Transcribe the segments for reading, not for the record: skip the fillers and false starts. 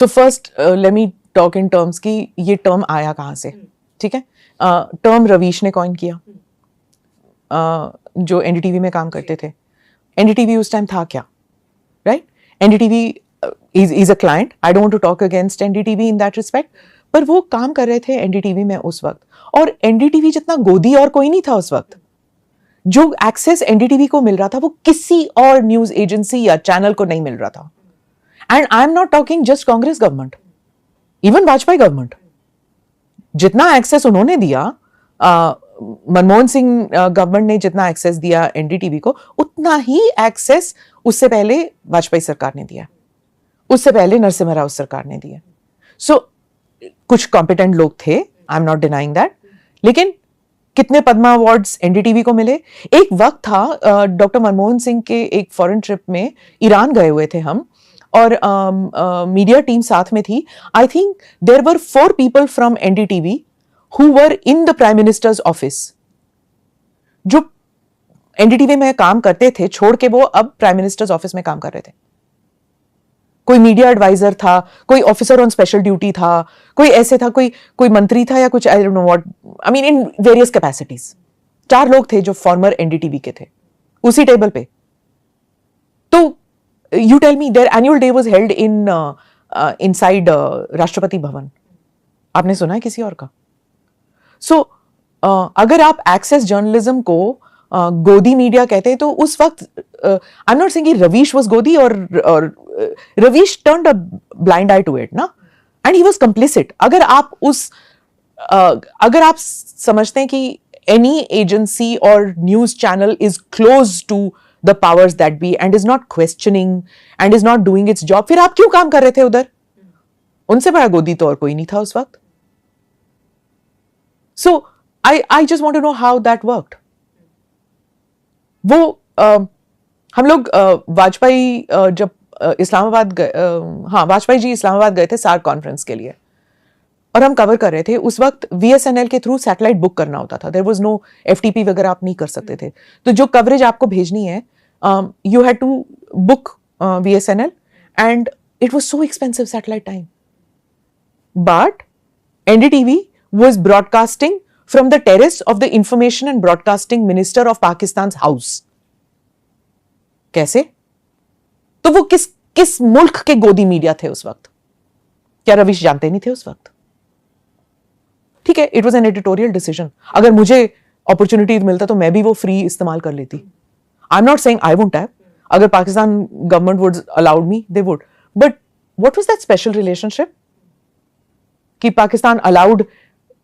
तो first let me talk in terms कि ये टर्म आया कहाँ से, ठीक है. टर्म रवीश ने कॉइन किया, जो एनडीटीवी में काम करते थे. एनडीटीवी उस टाइम था क्या, right? NDTV is a client. I don't want to talk against NDTV in that respect, पर वो काम कर रहे थे एनडीटीवी में उस वक्त, और एनडीटीवी जितना गोदी और कोई नहीं था उस वक्त. जो एक्सेस एनडीटीवी को मिल रहा था वो किसी और न्यूज एजेंसी या चैनल को नहीं मिल रहा था. And I am not talking just Congress government, even Vajpayee government. जितना एक्सेस उन्होंने दिया, मनमोहन सिंह गवर्नमेंट ने जितना एक्सेस दिया एनडीटीवी को, उतना ही एक्सेस उससे पहले वाजपेयी सरकार ने दिया, उससे पहले नरसिम्हा राव सरकार ने दिया. सो कुछ कॉम्पिटेंट लोग थे, आई एम नॉट डिनाइंग दैट, लेकिन कितने पद्मा अवार्ड्स एनडीटीवी को मिले? एक वक्त था, डॉक्टर मनमोहन सिंह के एक फॉरेन ट्रिप में ईरान गए हुए थे हम, और मीडिया टीम साथ में थी. I think there were 4 people from NDTV who were in the prime minister's office. जो एनडीटीवी में काम करते थे छोड़ के वो अब प्राइम मिनिस्टर्स ऑफिस में काम कर रहे थे. कोई मीडिया एडवाइजर था, कोई ऑफिसर ऑन स्पेशल ड्यूटी था, कोई ऐसे था, कोई मंत्री था या कुछ, I don't know what, I mean in various capacities. 4 लोग थे जो फॉर्मर एनडीटीवी के थे उसी टेबल पे. तो you tell me their annual day was held in inside Rashtrapati Bhavan. आपने सुना है किसी और का? So अगर आप एक्सेस जर्नलिज्म को गोदी मीडिया कहते हैं, तो उस वक्त I am not saying Ravish was गोदी, और Ravish turned a blind eye to it ना, एंड ही वाज कंप्लिसिट. अगर आप समझते हैं कि एनी एजेंसी और news channel is close to the powers that be and is not questioning and is not doing its job, फिर आप क्यों काम कर रहे थे उधर? उनसे बड़ा गोदी तो और कोई नहीं था उस वक्त. So I just want to know how that worked. वो हम लोग वाजपेयी जब इस्लामाबाद गए, वाजपेयी जी इस्लामाबाद गए थे सार्क कॉन्फ्रेंस के लिए, और हम कवर कर रहे थे. उस वक्त VSNL के थ्रू सैटेलाइट बुक करना होता था. देयर वाज नो FTP वगैरह आप नहीं कर सकते थे. तो जो कवरेज आपको भेजनी है, you had to book VSNL, and it was so expensive satellite time. But NDTV was broadcasting from the terrace of the information and broadcasting minister of Pakistan house. कैसे? तो वो किस मुल्क के गोदी मीडिया थे उस वक्त? क्या रवीश जानते नहीं थे उस वक्त? ठीक है, it was an editorial decision. अगर मुझे अपॉर्चुनिटी मिलता तो मैं भी वो फ्री इस्तेमाल कर लेती. I am not saying I wouldn't have. अगर Pakistan government would allowed me, they would. But what was that special relationship कि Pakistan allowed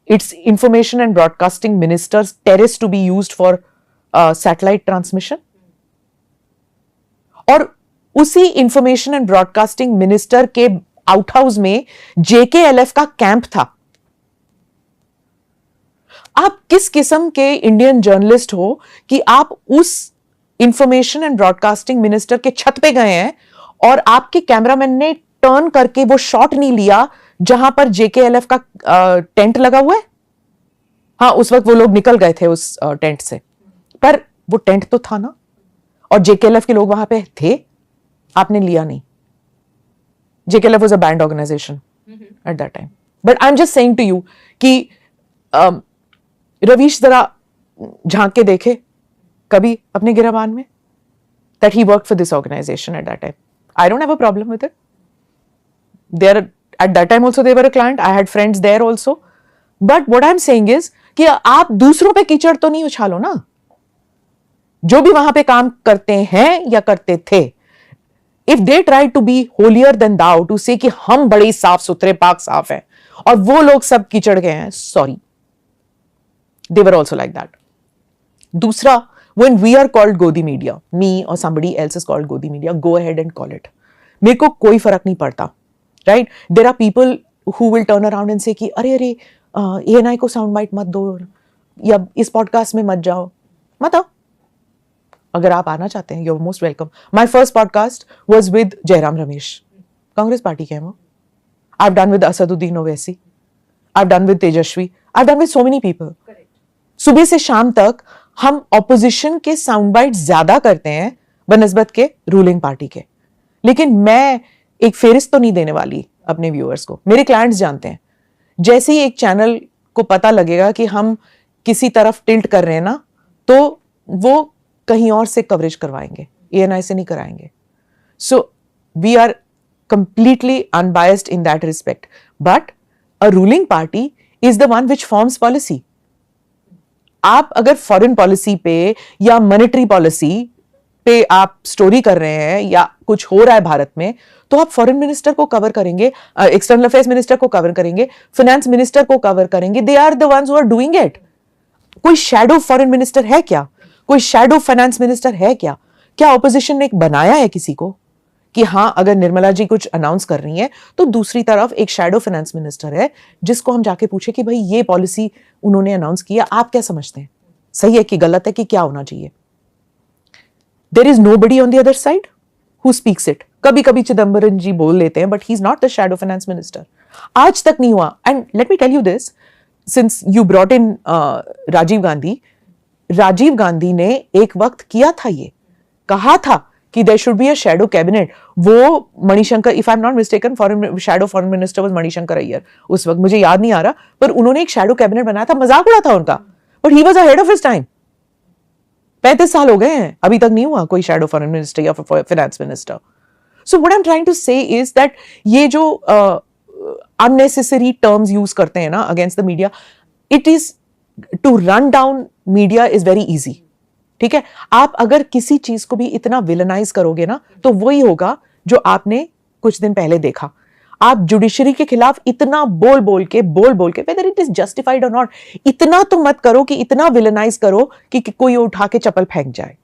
its information and broadcasting ministers terrace to be used for satellite transmission? और उसी information and broadcasting minister के outhouse में JKLF का camp था. आप किस किस्म के इंडियन जर्नलिस्ट हो कि आप उस इंफॉर्मेशन एंड ब्रॉडकास्टिंग मिनिस्टर के छत पे गए हैं और आपके कैमरामैन ने टर्न करके वो शॉट नहीं लिया जहां पर JKLF का टेंट लगा हुआ है? हाँ, उस वक्त वो लोग निकल गए थे उस टेंट से, पर वो टेंट तो था ना, और JKLF के लोग वहां पे थे. आपने लिया नहीं. JKLF was a banned organization at that time. But I'm just saying to you कि रवीश जरा झांक के देखे कभी अपने गिरबान में, that he worked for this organization at that time. I don't have a problem with it. At that time also they were a client. I had friends there also. But what I'm saying is कि आप दूसरों पे कीचड़ तो नहीं उछालो ना. जो भी वहां पे काम करते हैं या करते थे, if they try to be holier than thou, to say कि हम बड़े साफ सुथरे पाक साफ हैं और वो लोग सब कीचड़ गए हैं, sorry, they were also like that. दूसरा, when we are called Godi media, me or somebody else is called Godi media, go ahead and call it. मेरे को कोई फर्क नहीं पड़ता, right? There are people who will turn around and say कि अरे ANI को साउंड बाइट मत दो या इस पॉडकास्ट में मत जाओ. मत आओ. अगर आप आना चाहते हैं, you're most welcome. My first podcast was with Jairam Ramesh. Congress party के हैं वो. I've done with Asaduddin Owaisi. I've done with Tejashwi. I've done with so many people. सुबह से शाम तक हम ऑपोजिशन के साउंड बाइट ज्यादा करते हैं बनस्बत के रूलिंग पार्टी के. लेकिन मैं एक फेरिस्त तो नहीं देने वाली अपने व्यूअर्स को, मेरे क्लाइंट्स जानते हैं, जैसे ही एक चैनल को पता लगेगा कि हम किसी तरफ टिल्ट कर रहे हैं ना, तो वो कहीं और से कवरेज करवाएंगे, ANI से नहीं कराएंगे. So we are completely unbiased in that respect. But a ruling party is the one which forms policy. आप अगर फॉरेन पॉलिसी पे या मॉनेटरी पॉलिसी पे आप स्टोरी कर रहे हैं या कुछ हो रहा है भारत में, तो आप फॉरेन मिनिस्टर को कवर करेंगे, एक्सटर्नल अफेयर्स मिनिस्टर को कवर करेंगे, फाइनेंस मिनिस्टर को कवर करेंगे. They are the ones who are doing it. कोई शैडो फॉरेन मिनिस्टर है क्या? कोई शैडो फाइनेंस मिनिस्टर है क्या? क्या ऑपोजिशन ने बनाया है किसी को कि हाँ, अगर निर्मला जी कुछ अनाउंस कर रही हैं तो दूसरी तरफ एक शैडो फाइनेंस मिनिस्टर है जिसको हम जाके पूछे कि भाई ये पॉलिसी उन्होंने अनाउंस किया, आप क्या समझते हैं, सही है कि गलत है, कि क्या होना चाहिए? There is nobody on the other side who speaks it. कभी कभी चिदंबरम जी बोल लेते हैं, but he is not the shadow finance minister. आज तक नहीं हुआ. And let me tell you this, since you brought in Rajiv Gandhi ने एक वक्त किया था, ये कहा था कि there should be a shadow cabinet. वो Manishankar, if I am not mistaken, shadow foreign minister was Manishankar Iyer उस वक्त, मुझे याद नहीं आ रहा, पर उन्होंने एक शैडो कैबिनेट बनाया था, मजाक उड़ा था उनका, but he was ahead of his time. 35 साल हो गए हैं, अभी तक नहीं हुआ कोई शैडो फॉरेन मिनिस्टर या finance minister. So what I am trying to say is that ये जो अननेसेसरी टर्म्स यूज करते हैं ना against the media, it is to run down media is very easy. ठीक है, आप अगर किसी चीज को भी इतना विलनाइज करोगे ना, तो वही होगा जो आपने कुछ दिन पहले देखा. आप जुडिशरी के खिलाफ इतना बोल के वेदर इट इज जस्टिफाइड और नॉट, इतना तो मत करो कि इतना विलनाइज करो कि कोई उठा के चप्पल फेंक जाए.